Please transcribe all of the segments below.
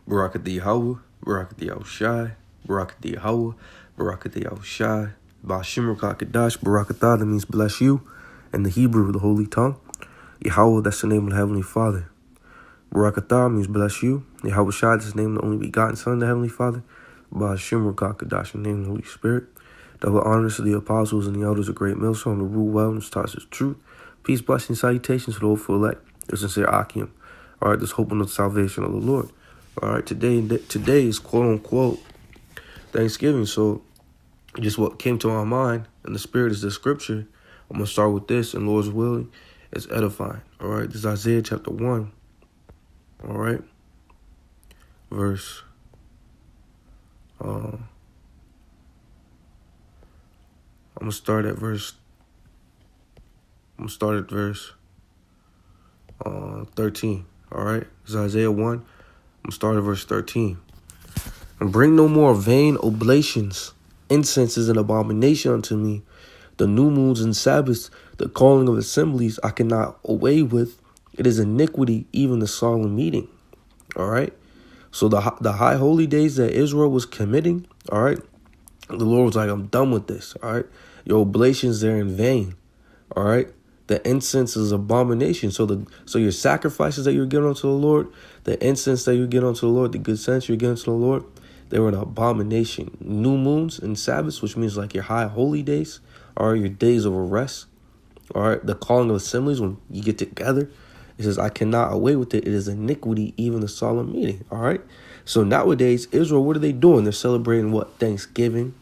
Barakati Yahweh, Barakati Yahushai, Barakati Yahweh, Barakati Yahushai, Bashim Rakakadash, Barakatah, that means bless you, in the Hebrew, the holy tongue. Yahweh, that's the name of the Heavenly Father. Barakatah means bless you. Yahushai, that's the name of the only begotten Son of the Heavenly Father. Bashim Rakakadash, the name of the Holy Spirit. Double honors to the apostles and the elders of Great Millstone, to rule well and starts his truth. Peace, blessing, salutations to the hopeful elect, the sincere Akim. All right, this hope in the salvation of the Lord. All right, today is quote-unquote Thanksgiving. So just what came to my mind, and the spirit is the scripture. I'm going to start with this, and Lord's willing, it's edifying. All right, this is Isaiah chapter 1. All right, verse... I'm going to start at verse 13. All right, this is Isaiah 1. I'm going to start at verse 13. And bring no more vain oblations. Incense is an abomination unto me. The new moons and Sabbaths, the calling of assemblies, I cannot away with. It is iniquity, even the solemn meeting. All right. So the high holy days that Israel was committing, all right, the Lord was like, I'm done with this. All right. Your oblations, they're in vain. All right. The incense is abomination. So your sacrifices that you're giving unto the Lord, the incense that you get unto the Lord, the good sense you're giving to the Lord, they were an abomination. New moons and Sabbaths, which means like your high holy days, or your days of rest. All right. The calling of assemblies, when you get together, it says, I cannot away with it. It is iniquity, even the solemn meeting. All right. So nowadays, Israel, what are they doing? They're celebrating what? Thanksgiving.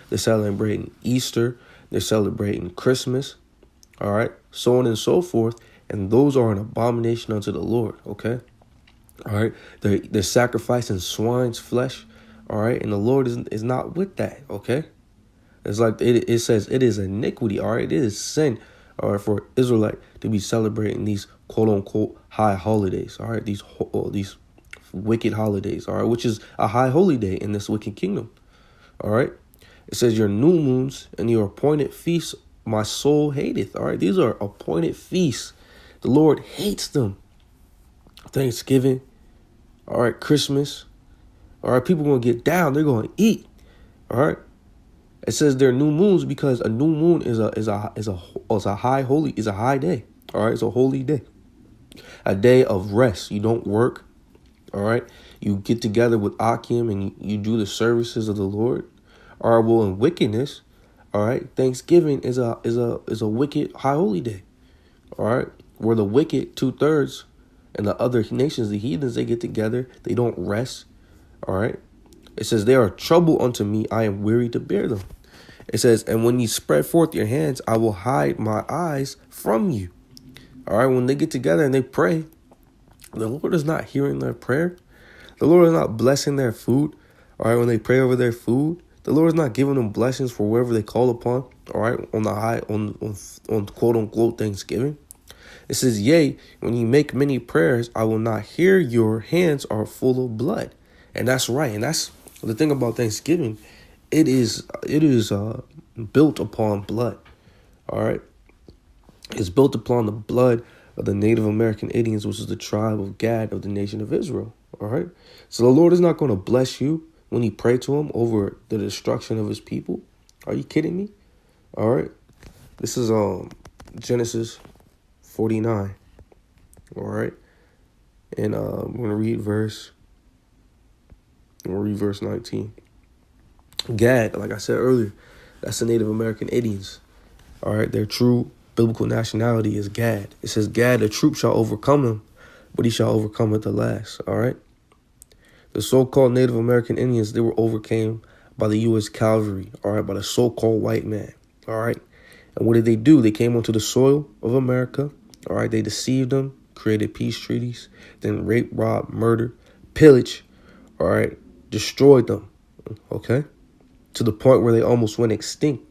They're celebrating Easter. They're celebrating Christmas. All right. So on and so forth. And those are an abomination unto the Lord. Okay. All right. They're sacrificing swine's flesh. All right. And the Lord is not with that. Okay. It's like it says it is iniquity. All right. It is sin. All right. For Israelite to be celebrating these quote unquote high holidays. All right. These wicked holidays. All right. Which is a high holy day in this wicked kingdom. All right. It says your new moons and your appointed feasts, my soul hateth. All right. These are appointed feasts. The Lord hates them. Thanksgiving. All right. Christmas. All right. People going to get down. They're going to eat. All right. It says they're new moons because a new moon is a high day. All right. It's a holy day. A day of rest. You don't work. All right. You get together with Akim and you do the services of the Lord. All right. Well, in wickedness, all right, Thanksgiving is a wicked high holy day. All right. Where the wicked 2/3 and the other nations, the heathens, they get together. They don't rest. All right. It says they are trouble unto me. I am weary to bear them. It says, and when you spread forth your hands, I will hide my eyes from you. All right. When they get together and they pray, the Lord is not hearing their prayer. The Lord is not blessing their food. All right. When they pray over their food, the Lord is not giving them blessings for wherever they call upon. All right. On quote unquote Thanksgiving. It says, yea, when you make many prayers, I will not hear. Your hands are full of blood. And that's right. And that's the thing about Thanksgiving. It is built upon blood. All right. It's built upon the blood of the Native American Indians, which is the tribe of Gad of the nation of Israel. All right. So the Lord is not going to bless you when you pray to him over the destruction of his people. Are you kidding me? All right. This is Genesis 49. All right. And we're going to read verse 19. Gad, like I said earlier, that's the Native American Indians. All right. Their true biblical nationality is Gad. It says, Gad, the troop shall overcome him, but he shall overcome at the last. All right. The so-called Native American Indians, they were overcame by the U.S. cavalry. All right. By the so-called white man. All right. And what did they do? They came onto the soil of America. All right. They deceived them, created peace treaties, then rape, rob, murder, pillage. All right. Destroyed them. Okay. To the point where they almost went extinct.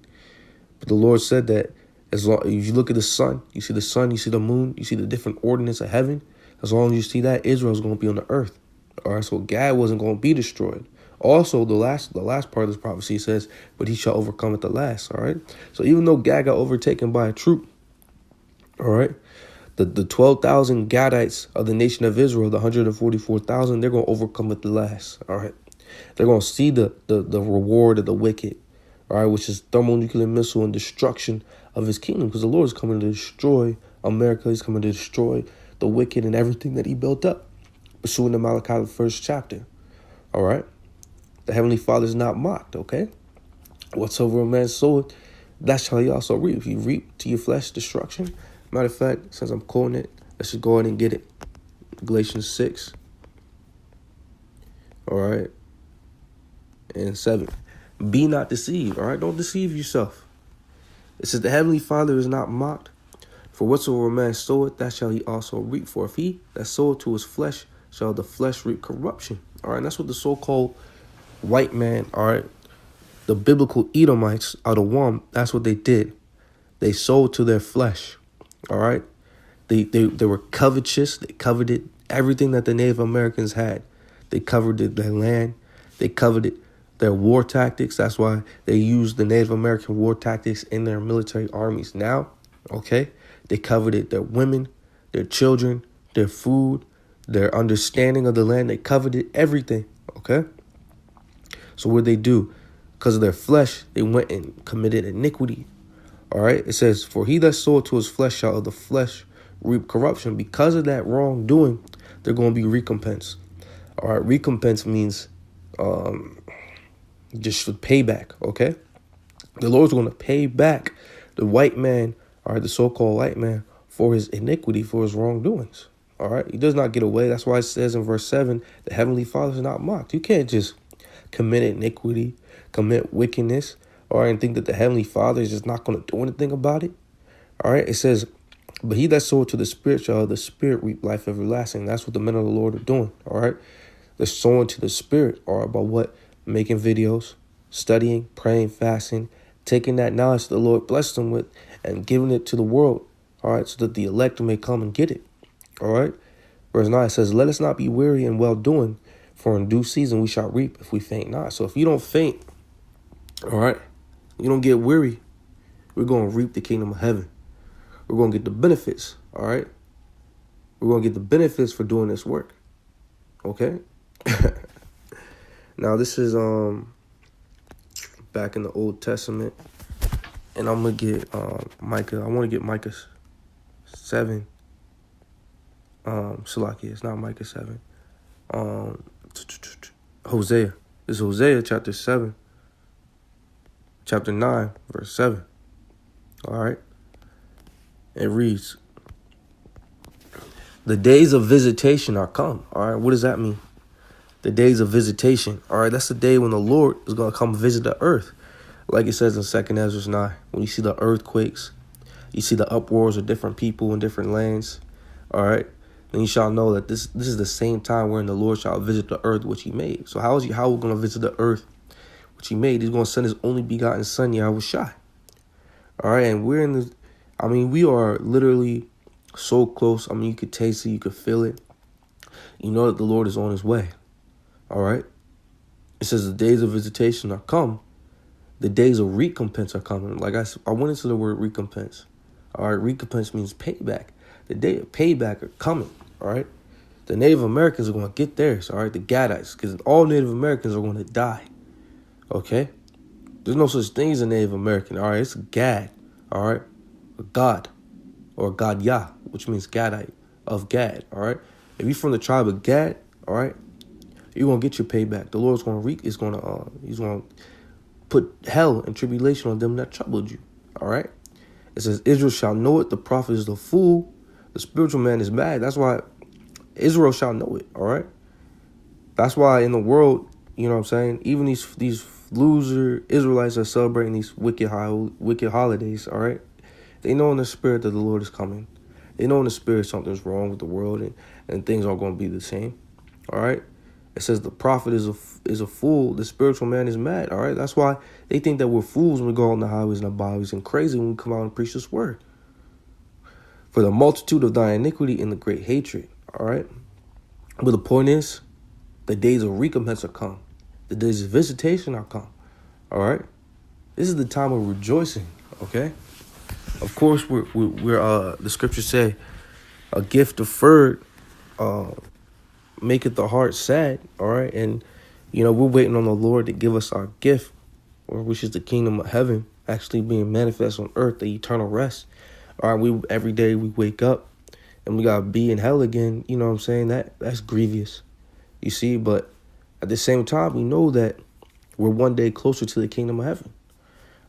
But the Lord said that as long as you look at the sun, you see the moon, you see the different ordinance of heaven. As long as you see that, Israel's going to be on the earth. All right, so Gad wasn't going to be destroyed. Also, the last part of this prophecy says, but he shall overcome at the last. All right, so even though Gad got overtaken by a troop, all right, The 12,000 Gadites of the nation of Israel, the 144,000, they're going to overcome at the last. All right. They're going to see the reward of the wicked. All right. Which is thermonuclear missile and destruction of his kingdom. Because the Lord is coming to destroy America. He's coming to destroy the wicked and everything that he built up. Pursuing the Malachi, the first chapter. All right. The Heavenly Father is not mocked. Okay. Whatsoever a man soweth, that shall he also reap. If you reap to your flesh destruction. Matter of fact, since I'm quoting it, let's just go ahead and get it. Galatians 6. All right. And 7. Be not deceived. All right. Don't deceive yourself. It says the Heavenly Father is not mocked. For whatsoever a man soweth, that shall he also reap. For if he that soweth to his flesh shall the flesh reap corruption. All right. And that's what the so-called white man, all right, the biblical Edomites out of one, that's what they did. They sold to their flesh. All right. They were covetous. They coveted everything that the Native Americans had. They coveted their land. They coveted their war tactics. That's why they used the Native American war tactics in their military armies now. Okay. They coveted their women, their children, their food, their understanding of the land. They coveted everything. Okay. So what they do? Because of their flesh, they went and committed iniquity. All right. It says, for he that soweth to his flesh shall of the flesh reap corruption. Because of that wrongdoing, they're going to be recompensed. All right. Recompense means just payback. Okay. The Lord's going to pay back the white man, all right, the so-called white man, for his iniquity, for his wrongdoings. All right. He does not get away. That's why it says in verse 7, the Heavenly Father is not mocked. You can't just commit iniquity, commit wickedness, all right, and think that the Heavenly Father is just not going to do anything about it. All right. It says, but he that soweth to the Spirit shall of the Spirit reap life everlasting. That's what the men of the Lord are doing. All right. They're sowing to the Spirit, or about what? Making videos, studying, praying, fasting, taking that knowledge the Lord blessed them with and giving it to the world. All right. So that the elect may come and get it. All right. Verse 9 says, let us not be weary in well doing, for in due season we shall reap if we faint not. So if you don't faint, all right, you don't get weary, we're going to reap the kingdom of heaven. We're going to get the benefits, all right? We're going to get the benefits for doing this work, okay? Now, this is back in the Old Testament, and I'm going to get Micah. I want to get Micah 7. Salaki, it's not Micah 7. Hosea. It's Hosea chapter 7. Chapter 9, verse 7. All right. It reads, the days of visitation are come. All right. What does that mean? The days of visitation. All right. That's the day when the Lord is going to come visit the earth. Like it says in 2 Ezra 9, when you see the earthquakes, you see the uproars of different people in different lands. All right. Then you shall know that this is the same time wherein the Lord shall visit the earth which he made. So how are we going to visit the earth which he made? He's going to send his only begotten son, Yahushua. All right. And we are literally so close. I mean, you could taste it. You could feel it. You know that the Lord is on his way. All right. It says the days of visitation are come. The days of recompense are coming. Like I went into the word recompense. All right. Recompense means payback. The day of payback are coming. All right. The Native Americans are going to get theirs. All right. The Gadites, because all Native Americans are going to die. Okay. There's no such thing as a Native American. All right. It's a Gad. All right. A God, or God Yah, which means Gadite of Gad. All right. If you're from the tribe of Gad, all right, you're going to get your payback. The Lord's going to he's going to put hell and tribulation on them that troubled you. All right. It says, Israel shall know it. The prophet is the fool. The spiritual man is mad. That's why Israel shall know it. All right. That's why in the world, you know what I'm saying, even these loser Israelites are celebrating these wicked holidays. All right. They know in the spirit that the Lord is coming. They know in the spirit something's wrong with the world and things aren't going to be the same. All right. It says the prophet is a fool. The spiritual man is mad. All right. That's why they think that we're fools when we go on the highways and the byways, and crazy when we come out and preach this word. For the multitude of thy iniquity and the great hatred. All right. But the point is, the days of recompense are come. The days of visitation are come. All right. This is the time of rejoicing. Okay. Of course, we're the scriptures say A gift deferred maketh the heart sad. All right. And, we're waiting on the Lord to give us our gift, which is the kingdom of heaven, actually being manifest on earth, the eternal rest. All right. Every day we wake up and we got to be in hell again. You know what I'm saying? That's grievous. You see, but at the same time, we know that we're one day closer to the kingdom of heaven.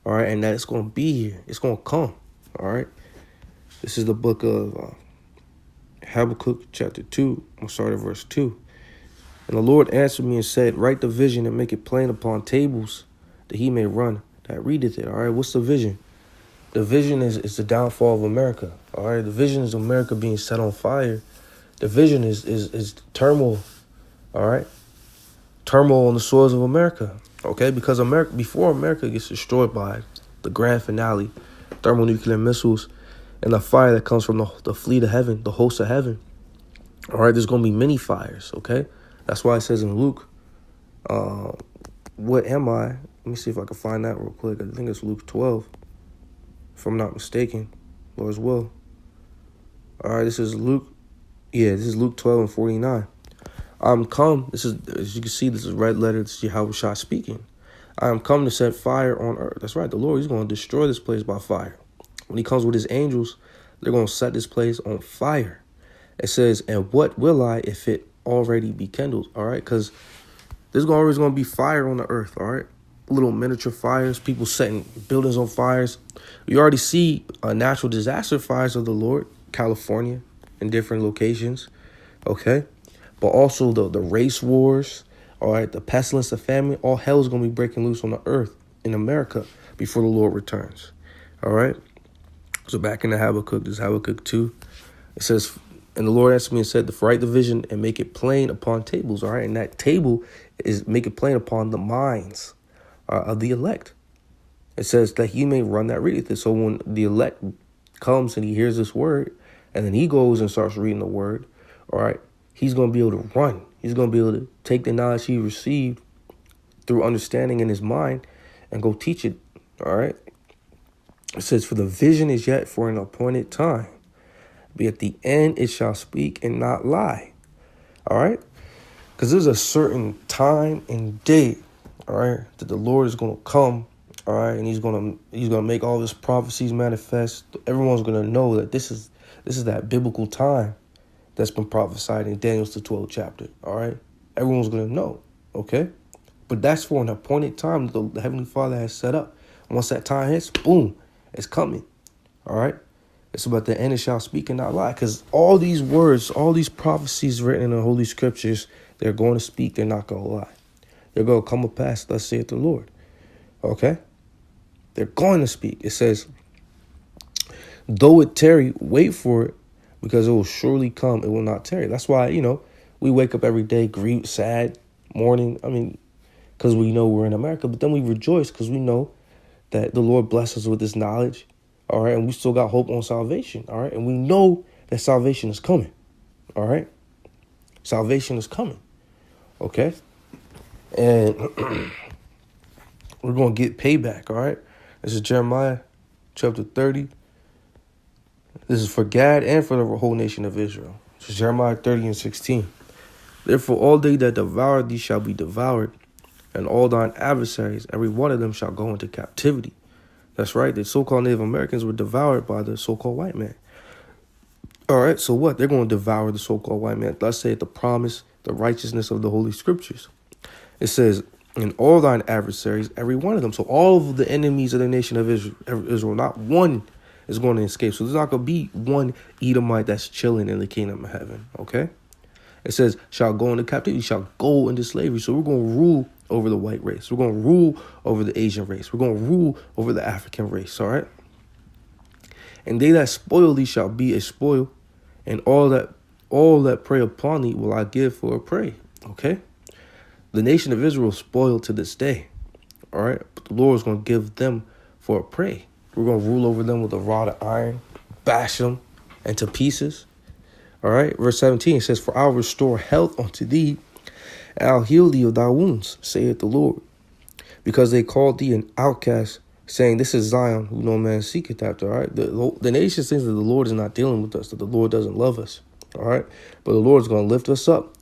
All right. And that it's going to be here. It's going to come. All right. This is the book of Habakkuk chapter 2. I'm starting at verse 2. And the Lord answered me and said, write the vision and make it plain upon tables, that he may run that readeth it. All right. What's the vision? The vision is the downfall of America. All right. The vision is America being set on fire. The vision is turmoil. All right. Turmoil on the soils of America. Okay. Because before America gets destroyed by the grand finale, thermonuclear missiles, and the fire that comes from the fleet of heaven, the host of heaven. All right, there's going to be many fires, okay? That's why it says in Luke, what am I? Let me see if I can find that real quick. I think it's Luke 12, if I'm not mistaken, Lord's will. All right, this is Luke 12 and 49. I'm come, this is, as you can see, this is red letter, this is Yahushua speaking. I am come to set fire on earth. That's right, the Lord, he's going to destroy this place by fire. When he comes with his angels, they're going to set this place on fire. It says, and what will I if it already be kindled? All right, because there's always going to be fire on the earth. All right, little miniature fires, people setting buildings on fires. We already see natural disaster fires of the Lord, California, in different locations. Okay, but also the race wars. All right, the pestilence, the famine, all hell is going to be breaking loose on the earth in America before the Lord returns. All right. So back in the Habakkuk, this is Habakkuk 2. It says, and the Lord answered me and said, to write the vision and make it plain upon tables. All right. And that table is make it plain upon the minds of the elect. It says that he may run that readeth it. So when the elect comes and he hears this word, and then he goes and starts reading the word, all right, he's going to be able to run. He's going to be able to take the knowledge he received through understanding in his mind and go teach it. All right. It says, for the vision is yet for an appointed time, but at the end it shall speak and not lie. All right? Because there's a certain time and date, all right, that the Lord is going to come, all right, and he's going to make all his prophecies manifest. Everyone's going to know that this is that biblical time that's been prophesied in Daniel's the 12th chapter, all right? Everyone's going to know, okay? But that's for an appointed time that the Heavenly Father has set up. And once that time hits, boom, it's coming, all right? It's about the end it shall speak and not lie. Because all these words, all these prophecies written in the Holy Scriptures, they're going to speak, they're not going to lie. They're going to come to pass, thus saith the Lord, okay? They're going to speak. It says, though it tarry, wait for it, because it will surely come, it will not tarry. That's why, we wake up every day, grieved, sad, mourning. I mean, because we know we're in America, but then we rejoice because we know that the Lord blesses us with this knowledge, all right? And we still got hope on salvation, all right? And we know that salvation is coming, all right? Salvation is coming, okay? And we're going to get payback, all right? This is Jeremiah chapter 30. This is for Gad and for the whole nation of Israel. This is Jeremiah 30 and 16. Therefore, all they that devour thee shall be devoured, and all thine adversaries, every one of them shall go into captivity. That's right. The so-called Native Americans were devoured by the so-called white man. All right. So what? They're going to devour the so-called white man. Thus saith the promise, the righteousness of the Holy Scriptures. It says, and all thine adversaries, every one of them. So all of the enemies of the nation of Israel, not one is going to escape. So there's not going to be one Edomite that's chilling in the kingdom of heaven. Okay. It says, shall go into captivity, shall go into slavery. So we're going to rule over the white race. We're going to rule over the Asian race. We're going to rule over the African race. All right. And they that spoil thee shall be a spoil, and all that prey upon thee will I give for a prey. Okay. The nation of Israel is spoiled to this day. All right. But the Lord is going to give them for a prey. We're going to rule over them with a rod of iron, bash them into pieces. All right. Verse 17 says, for I'll restore health unto thee, and I'll heal thee of thy wounds, saith the Lord. Because they called thee an outcast, saying, this is Zion, who no man seeketh after, all right? The nation thinks that the Lord is not dealing with us, that the Lord doesn't love us, all right? But the Lord's going to lift us up